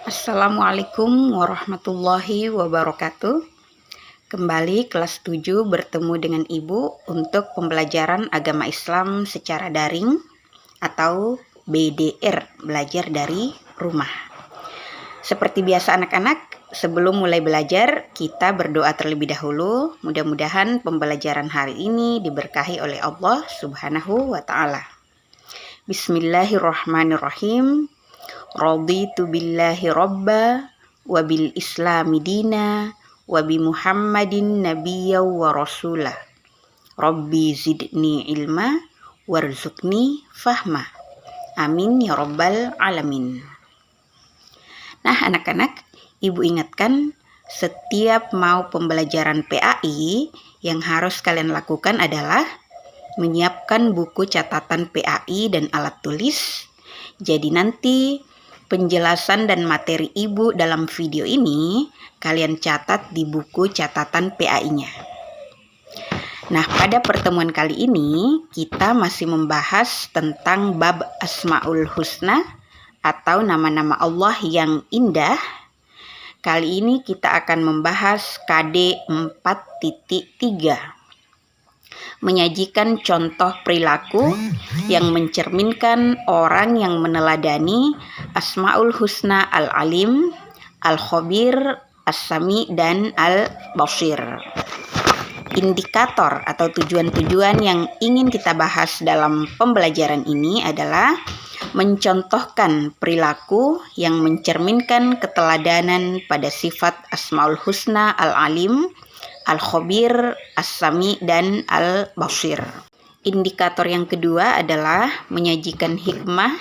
Assalamualaikum warahmatullahi wabarakatuh. Kembali kelas 7 bertemu dengan Ibu untuk pembelajaran agama Islam secara daring atau BDR, belajar dari rumah. Seperti biasa anak-anak, sebelum mulai belajar, kita berdoa terlebih dahulu. Mudah-mudahan pembelajaran hari ini diberkahi oleh Allah Subhanahu wa Ta'ala. Bismillahirrahmanirrahim. Raditu billahi robba wa bil islami dina wa bi muhammadin nabiyya wa rasulah. Rabbi zidni ilma warzuqni fahma. Amin ya rabbal alamin. Nah anak-anak, Ibu ingatkan setiap mau pembelajaran PAI yang harus kalian lakukan adalah menyiapkan buku catatan PAI dan alat tulis. Jadi nanti penjelasan dan materi Ibu dalam video ini kalian catat di buku catatan PAI-nya. Nah, pada pertemuan kali ini kita masih membahas tentang bab Asmaul Husna atau nama-nama Allah yang indah. Kali ini kita akan membahas KD 4.3. Menyajikan contoh perilaku yang mencerminkan orang yang meneladani Asmaul Husna Al-Alim, Al-Khabir, As-Sami, dan Al-Basir. Indikator atau tujuan-tujuan yang ingin kita bahas dalam pembelajaran ini adalah mencontohkan perilaku yang mencerminkan keteladanan pada sifat Asmaul Husna Al-Alim, Al-Khabir, As-Sami, dan Al-Basir. Indikator yang kedua adalah menyajikan hikmah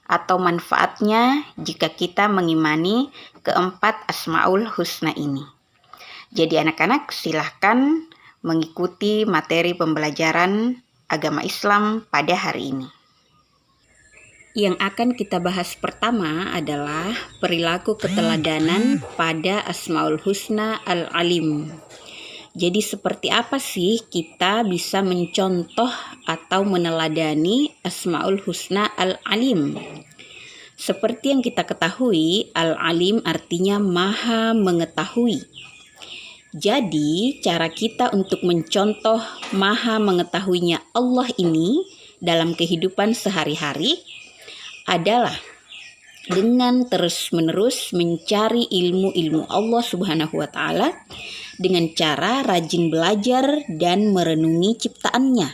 atau manfaatnya jika kita mengimani keempat Asmaul Husna ini. Jadi anak-anak silahkan mengikuti materi pembelajaran agama Islam pada hari ini. Yang akan kita bahas pertama adalah perilaku keteladanan pada Asmaul Husna Al-Alim. Jadi seperti apa sih kita bisa mencontoh atau meneladani Asmaul Husna Al-Alim? Seperti yang kita ketahui, Al-Alim artinya maha mengetahui. Jadi cara kita untuk mencontoh maha mengetahuinya Allah ini dalam kehidupan sehari-hari adalah dengan terus-menerus mencari ilmu-ilmu Allah Subhanahu wa Ta'ala dengan cara rajin belajar dan merenungi ciptaannya.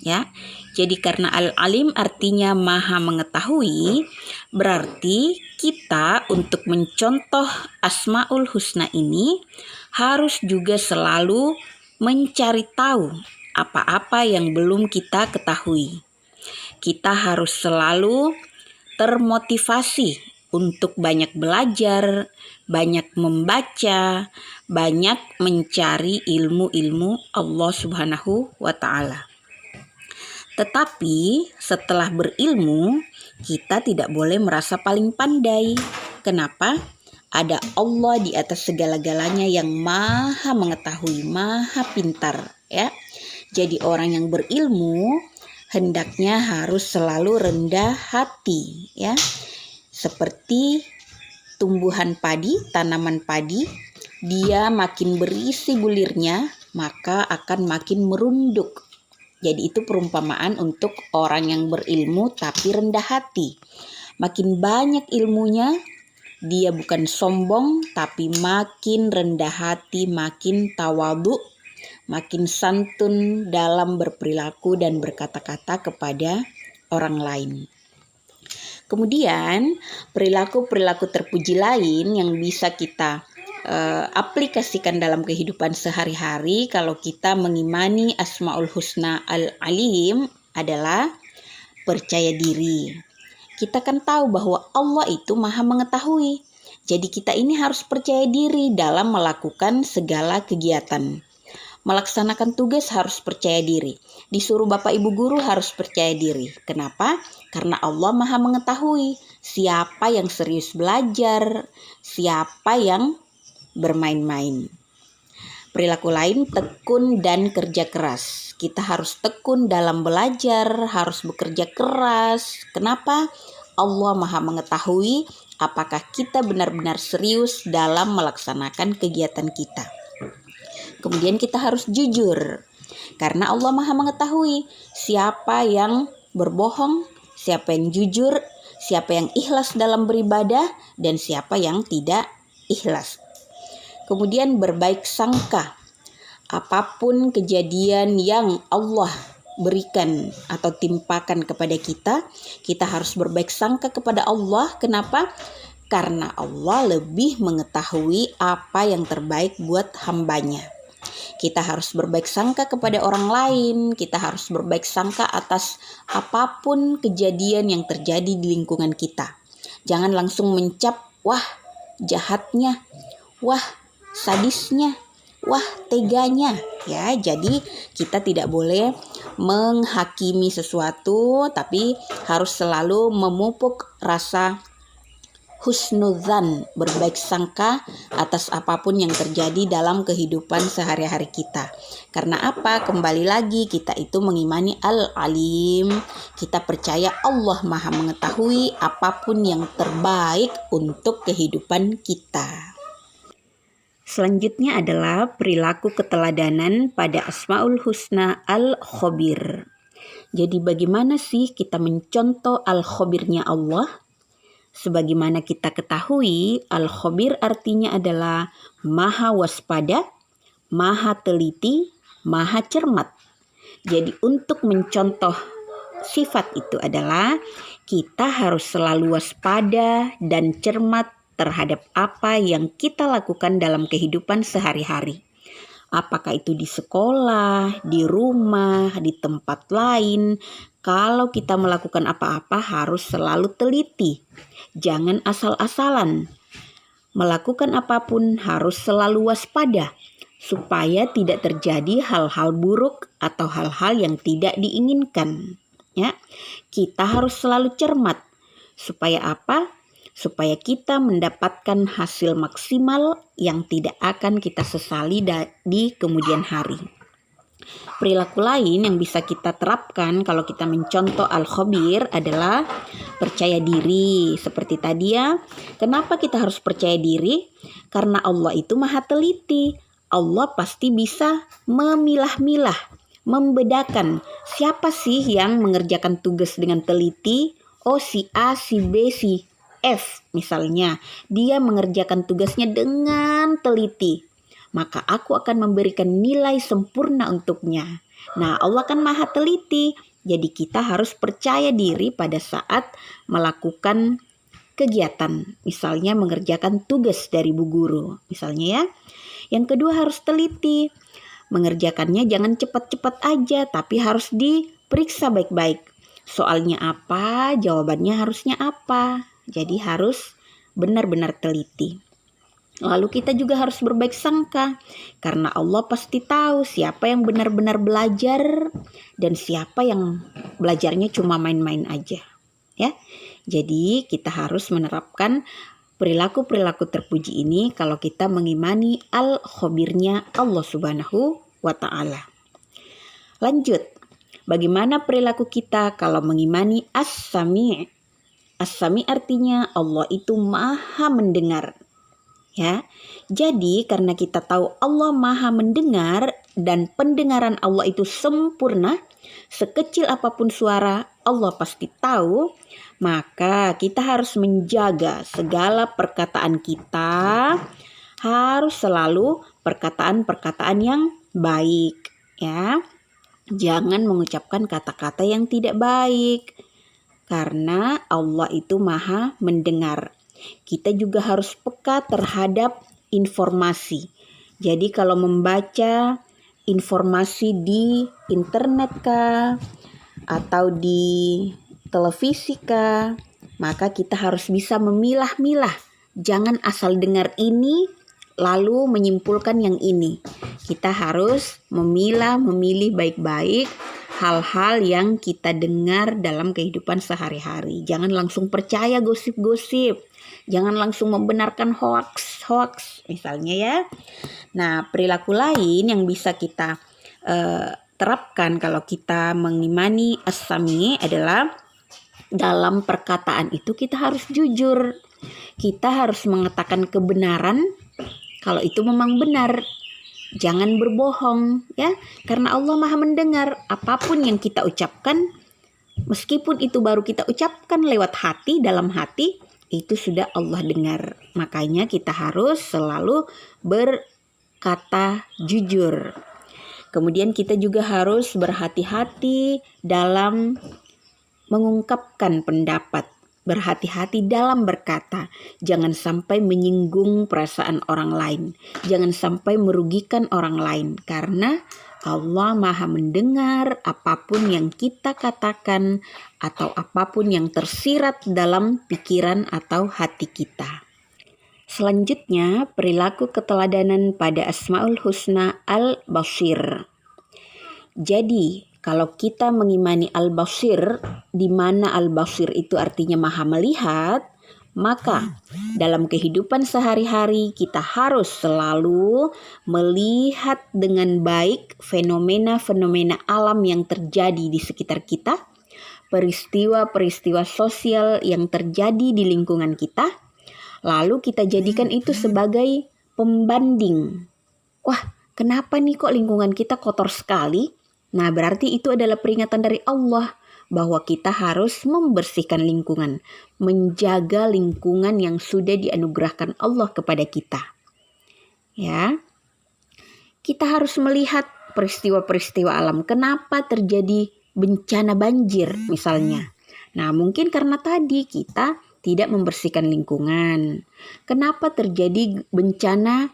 Ya. Jadi karena Al-Alim artinya maha mengetahui, berarti kita untuk mencontoh Asmaul Husna ini harus juga selalu mencari tahu apa-apa yang belum kita ketahui. Kita harus selalu termotivasi untuk banyak belajar, banyak membaca, banyak mencari ilmu-ilmu Allah Subhanahu wa Ta'ala. Tetapi setelah berilmu, kita tidak boleh merasa paling pandai. Kenapa? Ada Allah di atas segala-galanya yang maha mengetahui, maha pintar, ya. Jadi orang yang berilmu hendaknya harus selalu rendah hati, ya. Seperti tumbuhan padi, tanaman padi, dia makin berisi bulirnya, maka akan makin merunduk. Jadi itu perumpamaan untuk orang yang berilmu tapi rendah hati. Makin banyak ilmunya, dia bukan sombong tapi makin rendah hati, makin tawadhu, makin santun dalam berperilaku dan berkata-kata kepada orang lain. Kemudian perilaku-perilaku terpuji lain yang bisa kita aplikasikan dalam kehidupan sehari-hari kalau kita mengimani Asmaul Husna Al-Alim adalah percaya diri. Kita kan tahu bahwa Allah itu maha mengetahui. Jadi kita ini harus percaya diri dalam melakukan segala kegiatan. Melaksanakan tugas harus percaya diri. Disuruh Bapak Ibu guru harus percaya diri. Kenapa? Karena Allah maha mengetahui siapa yang serius belajar, siapa yang bermain-main. Perilaku lain tekun dan kerja keras. Kita harus tekun dalam belajar, harus bekerja keras. Kenapa? Allah maha mengetahui apakah kita benar-benar serius dalam melaksanakan kegiatan kita. Kemudian kita harus jujur, karena Allah Maha mengetahui siapa yang berbohong, siapa yang jujur, siapa yang ikhlas dalam beribadah, dan siapa yang tidak ikhlas. Kemudian berbaik sangka. Apapun kejadian yang Allah berikan atau timpakan kepada kita, kita harus berbaik sangka kepada Allah. Kenapa? Karena Allah lebih mengetahui apa yang terbaik buat hambanya. Kita harus berbaik sangka kepada orang lain, kita harus berbaik sangka atas apapun kejadian yang terjadi di lingkungan kita. Jangan langsung mencap, wah jahatnya, wah sadisnya, wah teganya. Ya, jadi kita tidak boleh menghakimi sesuatu, tapi harus selalu memupuk rasa husnudzan, berbaik sangka atas apapun yang terjadi dalam kehidupan sehari-hari kita. Karena apa? Kembali lagi, kita itu mengimani Al-Alim. Kita percaya Allah Maha mengetahui apapun yang terbaik untuk kehidupan kita. Selanjutnya adalah perilaku keteladanan pada Asmaul Husna Al-Khobir. Jadi bagaimana sih kita mencontoh Al-Khobirnya Allah? Sebagaimana kita ketahui, Al-Khobir artinya adalah maha waspada, maha teliti, maha cermat. Jadi untuk mencontoh sifat itu adalah kita harus selalu waspada dan cermat terhadap apa yang kita lakukan dalam kehidupan sehari-hari. Apakah itu di sekolah, di rumah, di tempat lain. Kalau kita melakukan apa-apa harus selalu teliti. Jangan asal-asalan. Melakukan apapun harus selalu waspada supaya tidak terjadi hal-hal buruk atau hal-hal yang tidak diinginkan. Ya, kita harus selalu cermat. Supaya apa? Supaya kita mendapatkan hasil maksimal yang tidak akan kita sesali di kemudian hari. Perilaku lain yang bisa kita terapkan kalau kita mencontoh Al-Khobir adalah percaya diri. Seperti tadi ya, kenapa kita harus percaya diri? Karena Allah itu maha teliti. Allah pasti bisa memilah-milah, membedakan siapa sih yang mengerjakan tugas dengan teliti. Oh, si A, si B, si F misalnya. Dia mengerjakan tugasnya dengan teliti. Maka aku akan memberikan nilai sempurna untuknya. Nah, Allah kan maha teliti. Jadi kita harus percaya diri pada saat melakukan kegiatan. Misalnya mengerjakan tugas dari Bu Guru. Misalnya ya. Yang kedua harus teliti. Mengerjakannya jangan cepat-cepat aja, tapi harus diperiksa baik-baik. Soalnya apa, jawabannya harusnya apa. Jadi harus benar-benar teliti. Lalu kita juga harus berbaik sangka, karena Allah pasti tahu siapa yang benar-benar belajar dan siapa yang belajarnya cuma main-main aja. Ya, jadi kita harus menerapkan perilaku-perilaku terpuji ini kalau kita mengimani Al-Khobirnya Allah Subhanahu wa Ta'ala. Lanjut, bagaimana perilaku kita kalau mengimani As-Sami'? As-Sami' artinya Allah itu maha mendengar. Ya, jadi karena kita tahu Allah maha mendengar dan pendengaran Allah itu sempurna, sekecil apapun suara Allah pasti tahu, maka kita harus menjaga segala perkataan kita, harus selalu perkataan-perkataan yang baik, ya. Jangan mengucapkan kata-kata yang tidak baik, karena Allah itu maha mendengar. Kita juga harus peka terhadap informasi. Jadi kalau membaca informasi di internet kah atau di televisi kah, maka kita harus bisa memilah-milah. Jangan asal dengar ini lalu menyimpulkan yang ini. Kita harus memilih baik-baik hal-hal yang kita dengar dalam kehidupan sehari-hari. Jangan langsung percaya gosip-gosip. Jangan langsung membenarkan hoax misalnya ya. Nah, perilaku lain yang bisa kita terapkan kalau kita mengimani As-Sami adalah dalam perkataan itu kita harus jujur. Kita harus mengatakan kebenaran kalau itu memang benar. Jangan berbohong ya, karena Allah Maha mendengar apapun yang kita ucapkan. Meskipun itu baru kita ucapkan lewat hati, dalam hati, itu sudah Allah dengar. Makanya kita harus selalu berkata jujur. Kemudian kita juga harus berhati-hati dalam mengungkapkan pendapat. Berhati-hati dalam berkata. Jangan sampai menyinggung perasaan orang lain. Jangan sampai merugikan orang lain. Karena Allah Maha mendengar apapun yang kita katakan atau apapun yang tersirat dalam pikiran atau hati kita. Selanjutnya, perilaku keteladanan pada Asmaul Husna Al-Basir. Jadi, kalau kita mengimani Al-Basir, di mana Al-Basir itu artinya Maha melihat, maka dalam kehidupan sehari-hari kita harus selalu melihat dengan baik fenomena-fenomena alam yang terjadi di sekitar kita, peristiwa-peristiwa sosial yang terjadi di lingkungan kita, lalu kita jadikan itu sebagai pembanding. Wah, kenapa nih kok lingkungan kita kotor sekali? Nah, berarti itu adalah peringatan dari Allah bahwa kita harus membersihkan lingkungan, menjaga lingkungan yang sudah dianugerahkan Allah kepada kita. Ya. Kita harus melihat peristiwa-peristiwa alam. Kenapa terjadi bencana banjir misalnya? Nah, mungkin karena tadi kita tidak membersihkan lingkungan. Kenapa terjadi bencana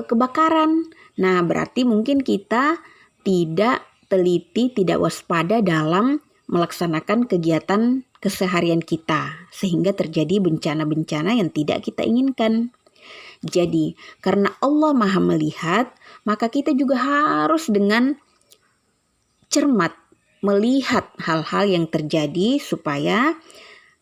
kebakaran? Nah, berarti mungkin kita tidak teliti, tidak waspada dalam melaksanakan kegiatan keseharian kita, sehingga terjadi bencana-bencana yang tidak kita inginkan. Jadi, karena Allah Maha melihat, maka kita juga harus dengan cermat melihat hal-hal yang terjadi supaya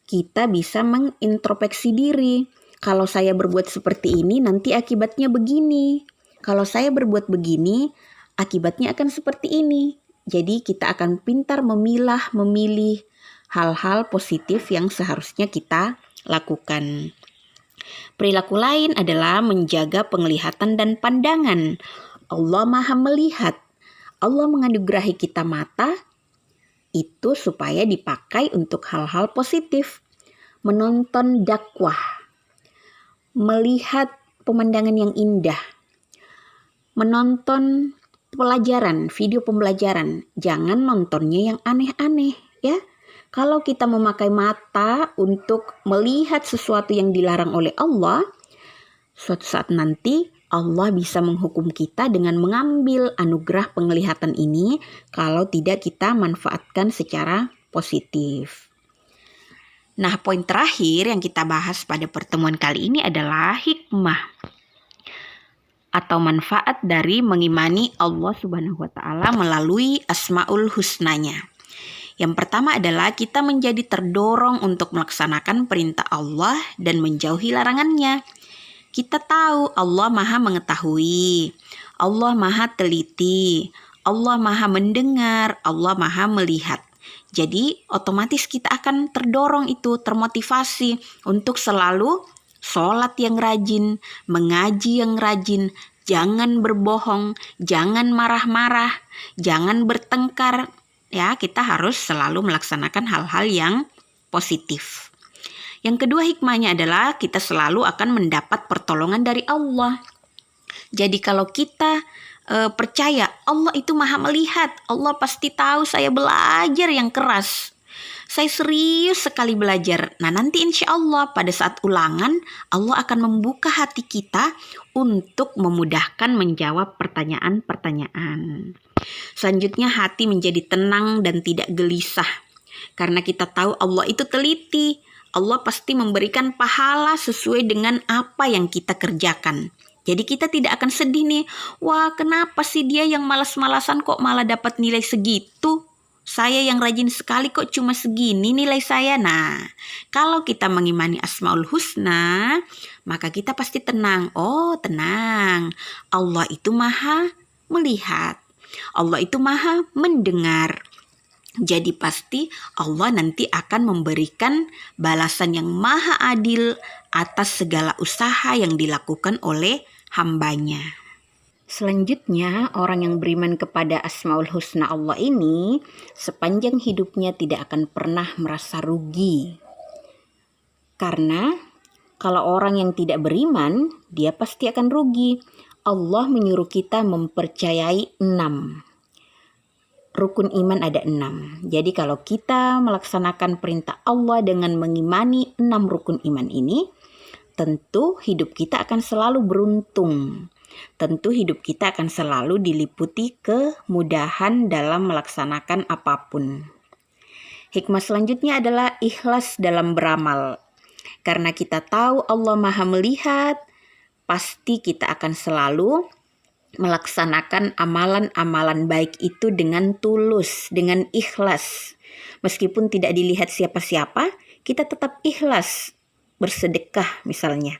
kita bisa mengintrospeksi diri. Kalau saya berbuat seperti ini, nanti akibatnya begini. Kalau saya berbuat begini, akibatnya akan seperti ini. Jadi kita akan pintar memilih hal-hal positif yang seharusnya kita lakukan. Perilaku lain adalah menjaga penglihatan dan pandangan. Allah Maha melihat. Allah menganugerahi kita mata itu supaya dipakai untuk hal-hal positif. Menonton dakwah, melihat pemandangan yang indah, menonton pelajaran, video pembelajaran, jangan nontonnya yang aneh-aneh ya. Kalau kita memakai mata untuk melihat sesuatu yang dilarang oleh Allah, suatu saat nanti Allah bisa menghukum kita dengan mengambil anugerah penglihatan ini kalau tidak kita manfaatkan secara positif. Nah, poin terakhir yang kita bahas pada pertemuan kali ini adalah hikmah atau manfaat dari mengimani Allah Subhanahu wa taala melalui Asmaul Husnanya. Yang pertama adalah kita menjadi terdorong untuk melaksanakan perintah Allah dan menjauhi larangannya. Kita tahu Allah Maha mengetahui, Allah Maha teliti, Allah Maha mendengar, Allah Maha melihat. Jadi otomatis kita akan terdorong itu, termotivasi untuk selalu sholat yang rajin, mengaji yang rajin, jangan berbohong, jangan marah-marah, jangan bertengkar. Ya, kita harus selalu melaksanakan hal-hal yang positif. Yang kedua hikmahnya adalah kita selalu akan mendapat pertolongan dari Allah. Jadi kalau kita percaya Allah itu Maha melihat, Allah pasti tahu saya belajar yang keras. Saya serius sekali belajar. Nah, nanti insya Allah pada saat ulangan, Allah akan membuka hati kita untuk memudahkan menjawab pertanyaan-pertanyaan. Selanjutnya, hati menjadi tenang dan tidak gelisah. Karena kita tahu Allah itu teliti. Allah pasti memberikan pahala sesuai dengan apa yang kita kerjakan. Jadi kita tidak akan sedih nih. Wah, kenapa sih dia yang malas-malasan kok malah dapat nilai segitu? Saya yang rajin sekali kok cuma segini nilai saya. Nah, kalau kita mengimani Asmaul Husna, maka kita pasti tenang. Oh, tenang. Allah itu Maha melihat. Allah itu Maha mendengar. Jadi pasti Allah nanti akan memberikan balasan yang maha adil atas segala usaha yang dilakukan oleh hambanya. Selanjutnya, orang yang beriman kepada Asmaul Husna Allah ini sepanjang hidupnya tidak akan pernah merasa rugi. Karena kalau orang yang tidak beriman, dia pasti akan rugi. Allah menyuruh kita mempercayai 6. Rukun iman ada 6. Jadi kalau kita melaksanakan perintah Allah dengan mengimani 6 rukun iman ini, tentu hidup kita akan selalu beruntung. Tentu hidup kita akan selalu diliputi kemudahan dalam melaksanakan apapun. Hikmah selanjutnya adalah ikhlas dalam beramal. Karena kita tahu Allah Maha melihat, pasti kita akan selalu melaksanakan amalan-amalan baik itu dengan tulus, dengan ikhlas. Meskipun tidak dilihat siapa-siapa, kita tetap ikhlas bersedekah misalnya.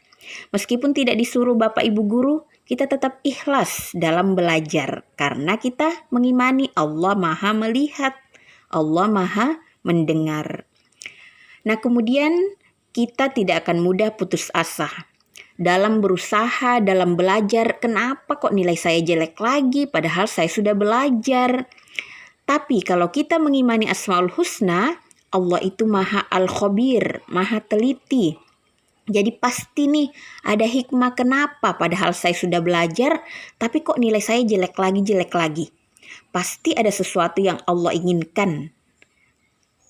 Meskipun tidak disuruh Bapak Ibu guru, kita tetap ikhlas dalam belajar. Karena kita mengimani Allah Maha melihat, Allah Maha mendengar. Nah, kemudian kita tidak akan mudah putus asa. Dalam berusaha, dalam belajar, kenapa kok nilai saya jelek lagi padahal saya sudah belajar. Tapi kalau kita mengimani Asmaul Husna, Allah itu Maha Al-Khabir, Maha teliti. Jadi pasti nih ada hikmah kenapa padahal saya sudah belajar, tapi kok nilai saya jelek lagi. Pasti ada sesuatu yang Allah inginkan.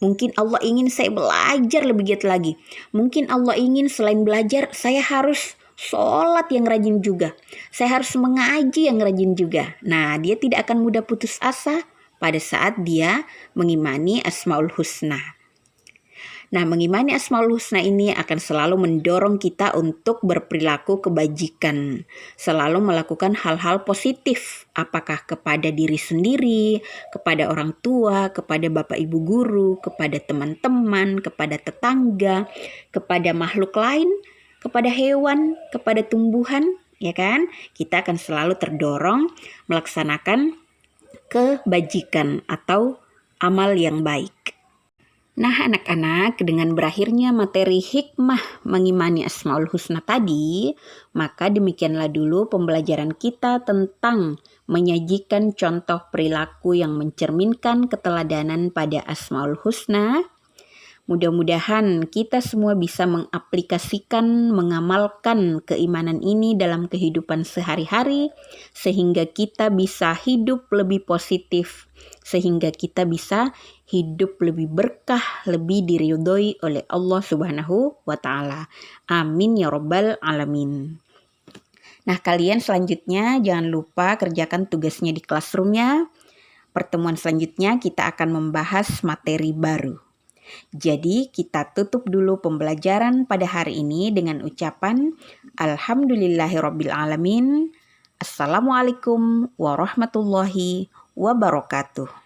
Mungkin Allah ingin saya belajar lebih giat lagi. Mungkin Allah ingin selain belajar, saya harus sholat yang rajin juga. Saya harus mengaji yang rajin juga. Nah, dia tidak akan mudah putus asa pada saat dia mengimani Asmaul Husna. Nah, mengimani Asmaul Husna ini akan selalu mendorong kita untuk berperilaku kebajikan. Selalu melakukan hal-hal positif. Apakah kepada diri sendiri, kepada orang tua, kepada Bapak Ibu guru, kepada teman-teman, kepada tetangga, kepada makhluk lain, kepada hewan, kepada tumbuhan, ya kan? Kita akan selalu terdorong melaksanakan kebajikan atau amal yang baik. Nah, anak-anak, dengan berakhirnya materi hikmah mengimani Asmaul Husna tadi, maka demikianlah dulu pembelajaran kita tentang menyajikan contoh perilaku yang mencerminkan keteladanan pada Asmaul Husna. Mudah-mudahan kita semua bisa mengaplikasikan, mengamalkan keimanan ini dalam kehidupan sehari-hari, sehingga kita bisa hidup lebih positif, sehingga kita bisa hidup lebih berkah, lebih diridhoi oleh Allah Subhanahu wa Ta'ala. Amin ya Rabbal Alamin. Nah, kalian selanjutnya jangan lupa kerjakan tugasnya di classroom-nya. Pertemuan selanjutnya kita akan membahas materi baru. Jadi kita tutup dulu pembelajaran pada hari ini dengan ucapan Alhamdulillahirabbil alamin. Assalamualaikum warahmatullahi wabarakatuh.